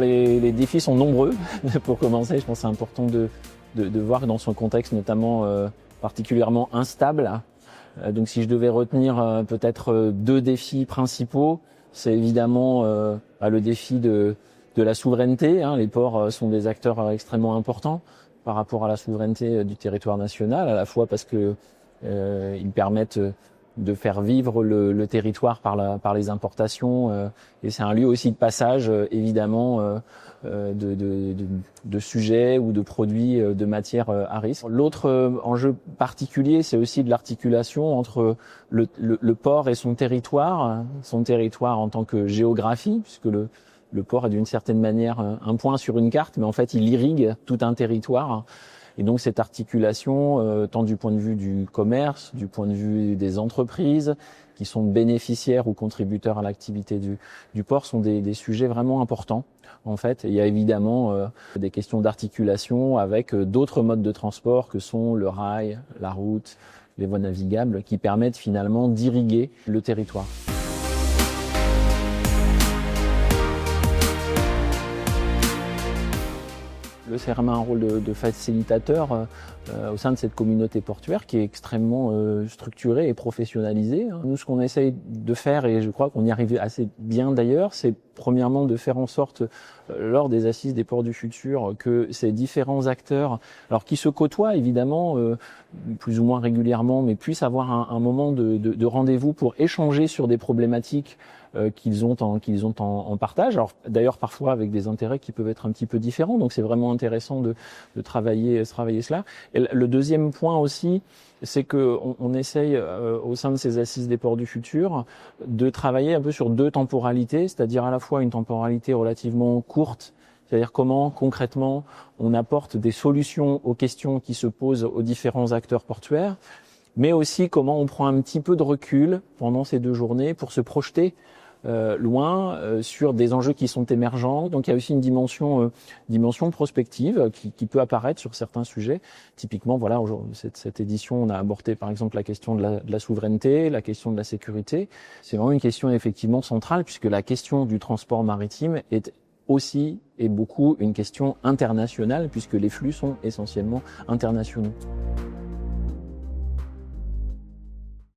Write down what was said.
les défis sont nombreux. Pour commencer, je pense que c'est important de voir que dans son contexte notamment particulièrement instable. Donc si je devais retenir peut-être deux défis principaux, c'est évidemment le défi de la souveraineté. Les ports sont des acteurs extrêmement importants par rapport à la souveraineté du territoire national, à la fois parce que ils permettent de faire vivre le territoire par les importations, et c'est un lieu aussi de passage évidemment de sujets ou de produits de matières à risque. L'autre enjeu particulier, c'est aussi de l'articulation entre le port et son territoire en tant que géographie, puisque le port est d'une certaine manière un point sur une carte, mais en fait il irrigue tout un territoire. Et donc cette articulation, tant du point de vue du commerce, du point de vue des entreprises qui sont bénéficiaires ou contributeurs à l'activité du port, sont des sujets vraiment importants. En fait, il y a évidemment des questions d'articulation avec d'autres modes de transport que sont le rail, la route, les voies navigables, qui permettent finalement d'irriguer le territoire. Le CEREMA a un rôle de facilitateur au sein de cette communauté portuaire qui est extrêmement structurée et professionnalisée. Nous, ce qu'on essaye de faire, et je crois qu'on y arrive assez bien d'ailleurs, c'est premièrement de faire en sorte, lors des assises des ports du futur, que ces différents acteurs, alors qui se côtoient évidemment plus ou moins régulièrement, mais puissent avoir un moment de rendez-vous pour échanger sur des problématiques qu'ils ont en partage. Alors d'ailleurs parfois avec des intérêts qui peuvent être un petit peu différents, donc c'est vraiment intéressant de travailler cela. Et le deuxième point aussi, c'est que on essaye au sein de ces assises des ports du futur de travailler un peu sur deux temporalités, c'est-à-dire à la fois une temporalité relativement courte, c'est-à-dire comment concrètement on apporte des solutions aux questions qui se posent aux différents acteurs portuaires, mais aussi comment on prend un petit peu de recul pendant ces 2 journées pour se projeter loin sur des enjeux qui sont émergents. Donc il y a aussi une dimension prospective qui peut apparaître sur certains sujets. Typiquement, voilà, cette édition, on a abordé par exemple la question de la souveraineté, la question de la sécurité. C'est vraiment une question effectivement centrale puisque la question du transport maritime est aussi et beaucoup une question internationale puisque les flux sont essentiellement internationaux.